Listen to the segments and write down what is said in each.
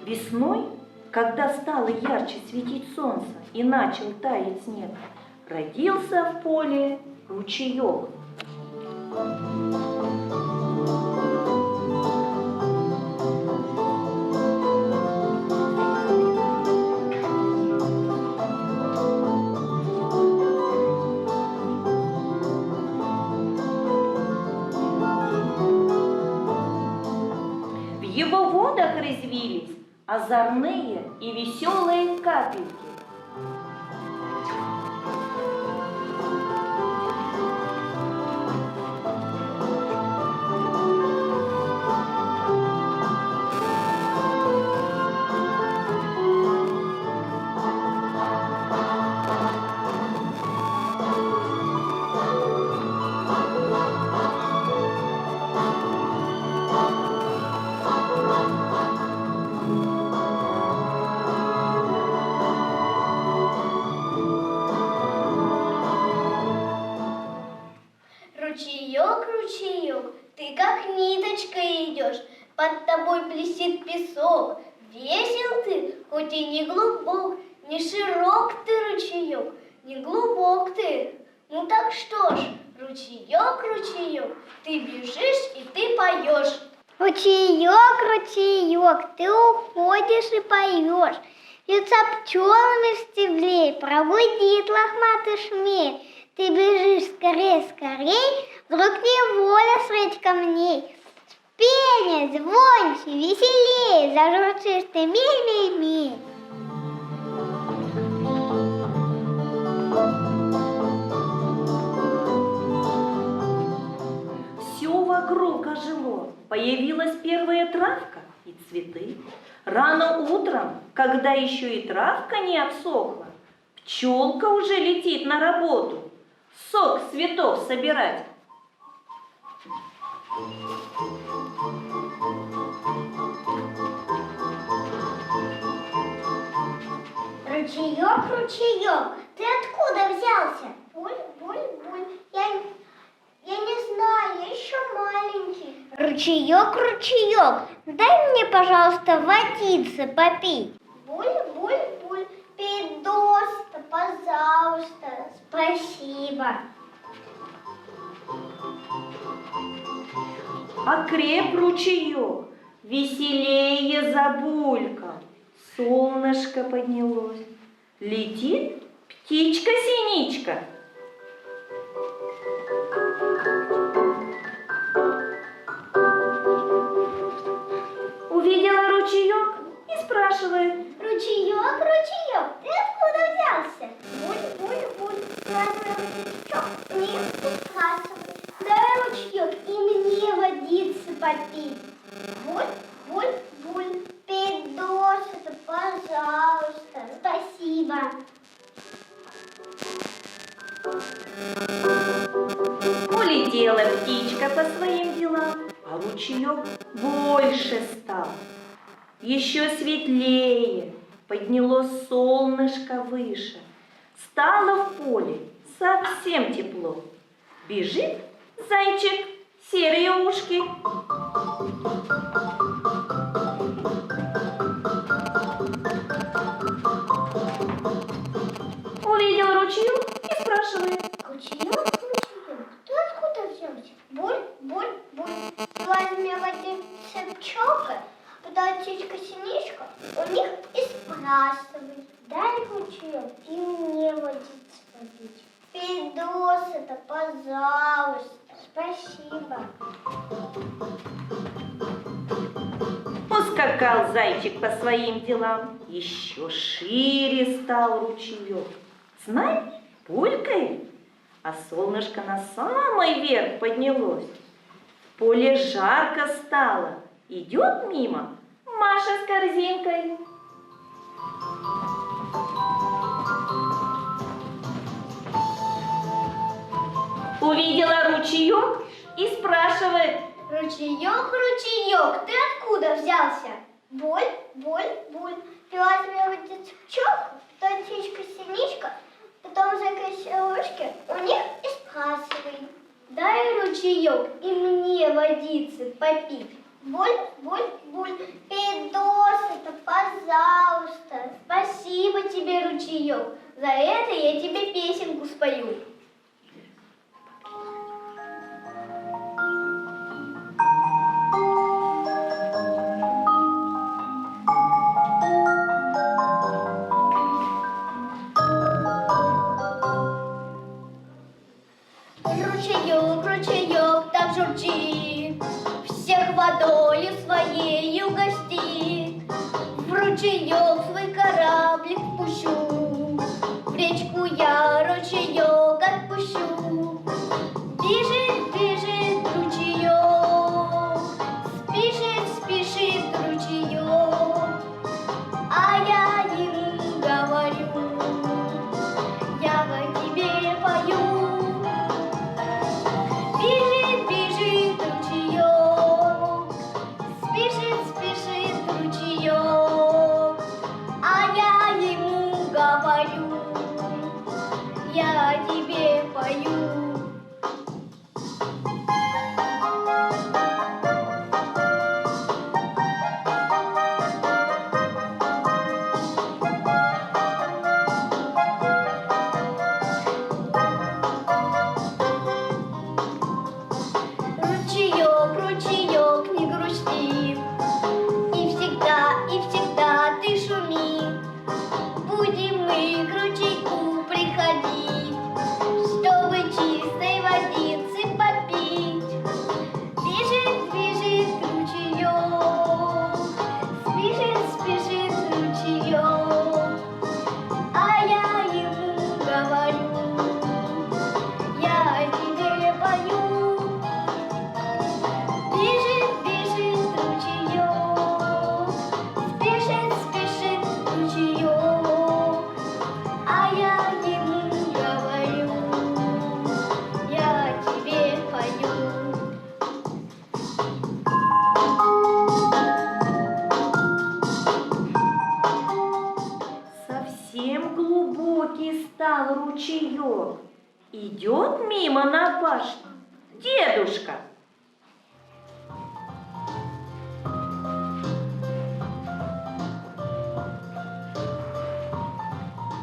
Весной, когда стало ярче светить солнце и начал таять снег, родился в поле ручеек. В его водах резвились озорные и веселые капельки. Ручеек, ручеек, ты как ниточка идешь, под тобой блестит песок. Весел ты, хоть и не глубок, не широк ты, ручеек, не глубок ты. Ну так что ж, ручеек, ручеек, ты бежишь и ты поешь. Ручеек, ручеек, ты уходишь и поешь. Льются пчелами в стеблей, прогудит лохматый шмель. Ты бежишь скорей, скорей, вдруг неволя средь камней. Пение звонче, веселей, зажурчишь ты мель-мель-мель. Все вокруг ожило, появилась первая травка и цветы. Рано утром, когда еще и травка не обсохла, пчелка уже летит на работу сок с цветов собирать. Ручеек, ручеек, ты откуда взялся? Буль, буль, буль, я не знаю, я еще маленький. Ручеек, ручеек, дай мне, пожалуйста, водицы попить. Буль, буль, буль, пей досыта, пожалуйста, спасибо. Окреп ручеек, веселее забулькал. Солнышко поднялось, летит птичка-синичка. Увидела ручеек и спрашивает: Ручеек, ручеек, ты откуда взялся? Буль, буль, буль, разный не спрашивай. Дай ручеек и мне водицы попить. Буль, буль, буль, пей досыта, пожалуйста, спасибо. Улетела птичка по своим делам, а ручеек больше стал. Еще светлее, поднялось солнышко выше. Стало в поле совсем тепло. Бежит зайчик, серые ушки. Увидел ручеек и спрашивает: Ручеек, ручеек, ты откуда взялся? Буль, буль, буль, возьми водицы пчелка, потом птичка-синичка, у них и спрашивай. Дай ручеек и мне водицы попить. Пей досыта, пожалуйста, спасибо. Ускакал зайчик по своим делам, еще шире стал ручеек. Знаешь, булькает, а солнышко на самый верх поднялось. В поле жарко стало, идет мимо Маша с корзинкой. Увидела ручеек и спрашивает: Ручеек, ручеек, ты откуда взялся? Буль, буль, буль, ты возьми водицу пчелку, потом птичка-синичка, потом зайка-селушки, у них и спрашивай. Дай ручеек и мне водицы попить. Буль, буль, буль, пей досыта, пожалуйста. Спасибо тебе, ручеек. За это я тебе песенку спою. Ручеек, ручеек, так журчит, всех водою своей угостит. В ручеек свой кораблик пущу, в речку я ручеек отпущу. Бежит, бежит ручеек, спешит, спешит ручеек, а я ему говорю, я во тебе пою. Бежит, бежит ручеек, спешит, спешит ручеек, а я ему говорю, я тебе пою. Ручеек, ручеек, не грусти, и всегда ты шуми. Будем мы к ручейку приходить, чтобы чистой водицы попить. Бежит, бежит ручеек, спешит, спешит ручеек, а я ему говорю, я тебе пою. Бежит, бежит ручеек, спешит, спешит ручеек, а я ему говорю, я тебе пою. Совсем глубокий стал ручеек. Идет мимо на башню дедушка.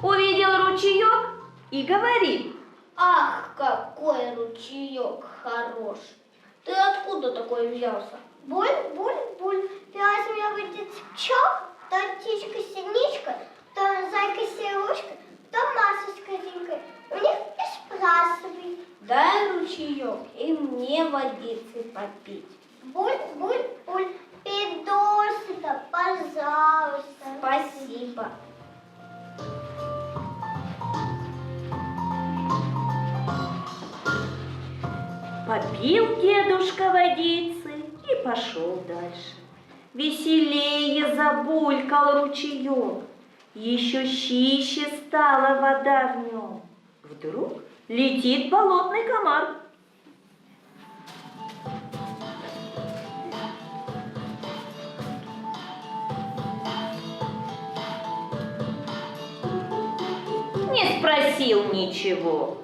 Увидел ручеек и говорит: Ах, какой ручеек хороший! Ты откуда такой взялся? Буль, буль, буль, пилась у меня выйдет пчелка, то птичка-синичка, то зайка-серушка, то Маша с козинкой. У них и спрашивай. Дай ручеек и мне водицы попить. Буль, буль, буль, пей досыта, пожалуйста. Спасибо. Попил дедушка водицы и пошел дальше. Веселее забулькал ручеек, еще чище стала вода в нем. Вдруг летит болотный комар. Не спросил ничего,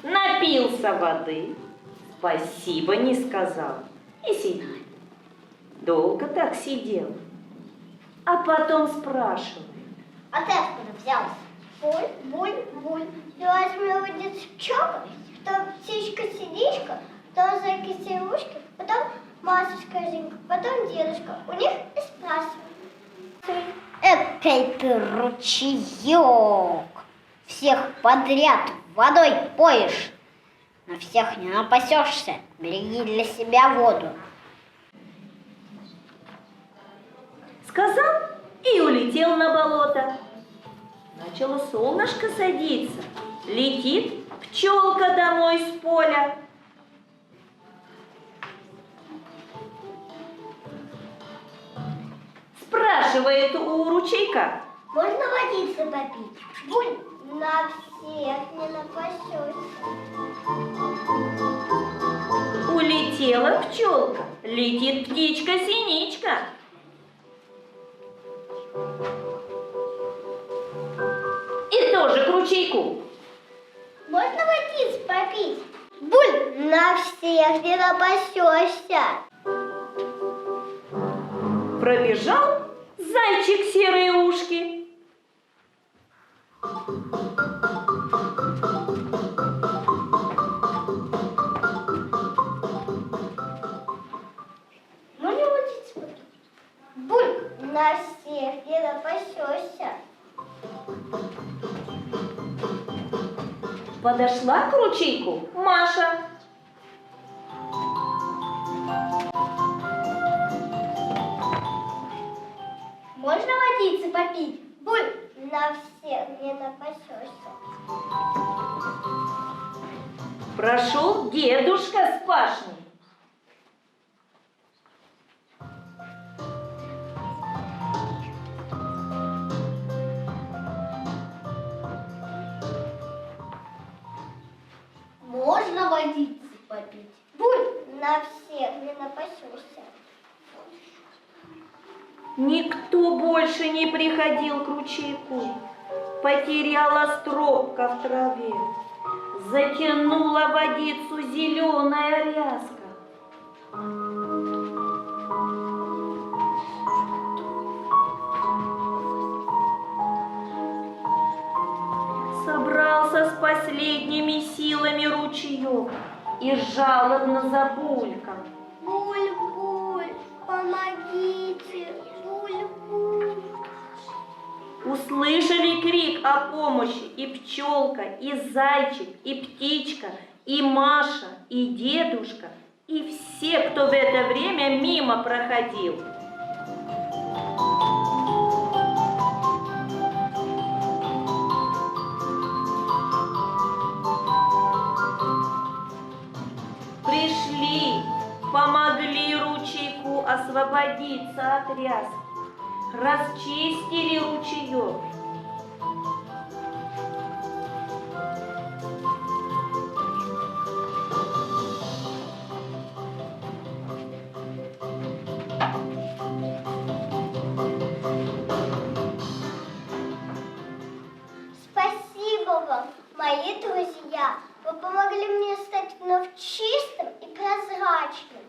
напился воды, спасибо не сказал и сидит. Долго так сидел, а потом спрашивает: А ты откуда взялся? Буль, буль, буль, пилась у меня выйдет пчелка, то птичка-синичка, то зайка-серушка, потом Маша с козинкой, потом дедушка. У них и спрашивай. Экой ты ручеек, всех подряд водой поешь, на всех не напасешься, береги для себя воду. сказал и улетел на болото. Начало солнышко садиться, летит пчелка домой с поля. Спрашивает у ручейка: Можно водицы попить? Буль, на всех не напасешься. улетела пчелка, летит птичка-синичка. И тоже к ручейку. Можно водицы попить? Буль, на всех не напасешься. Пробежал зайчик серые ушки. Можно водиться попить? Буль, на всех не напасешься. Подошла к ручейку Маша. Можно водиться попить? Буль, на всех не напасешься. Прошел дедушка с пашней. Можно водиться попить? Буль, на всех не напасешься. Никто больше не приходил к ручейку. Потеряла стропка в траве. Затянула водицу зеленая ряска. Собрался с последними силами ручеек и жалобно забулькал. Буль-буль, помогите, буль-буль. Услышали крик о помощи и пчелка, и зайчик, и птичка, и Маша, и дедушка, и все, кто в это время мимо проходил. Пришли, помогли ручейку освободиться от ряски. Расчистили ручеек. Спасибо вам, мои друзья. Вы помогли мне стать вновь чистым и прозрачным.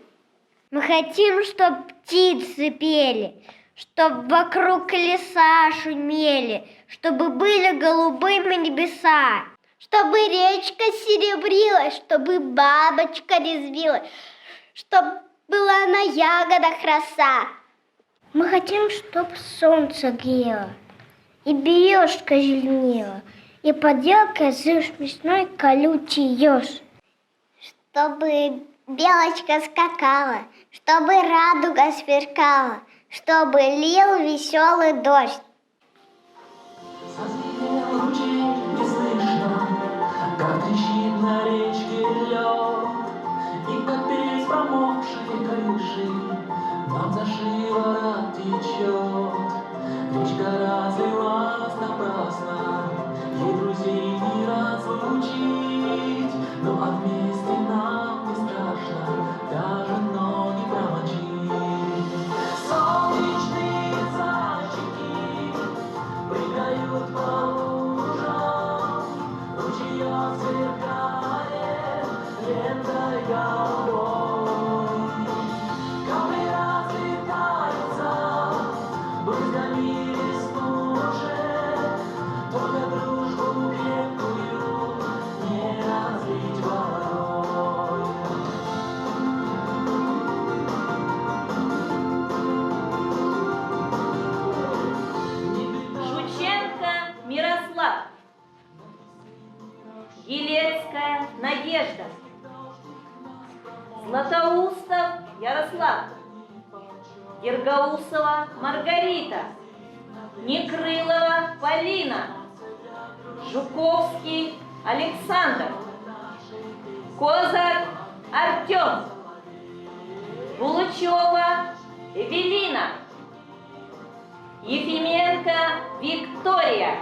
Мы хотим, чтобы птицы пели, чтобы вокруг леса шумели, чтобы были голубыми небеса, чтобы речка серебрилась, чтобы бабочка резвилась, чтобы была на ягодах роса. Мы хотим, чтобы солнце грело, и березка зеленела, и под елкой жил смешной колючий еж. Чтобы белочка скакала, чтобы радуга сверкала, чтобы лил веселый дождь. Созвенел ручей не слышно, как трещит на речке лед, и как без промокшей крыши нам за шиворот течет. Речка разлилась напрасно, ей друзей не разлучить, но а вместе нам не страшно даже ноги промочить. Солнечные зайчики прыгают по лужам, ручеек сверкает лентой голубой. Капли разлетаются брызгами веснушек, только дружбу крепкую не разлить водой. Шученко Мирослав. Елецкая Надежда. Златоустов Ярослав. Дергаусова Маргарита. Некрылова Полина. Жуковский Александр. Козак Артем. Булычева Эвелина. Ефименко Виктория.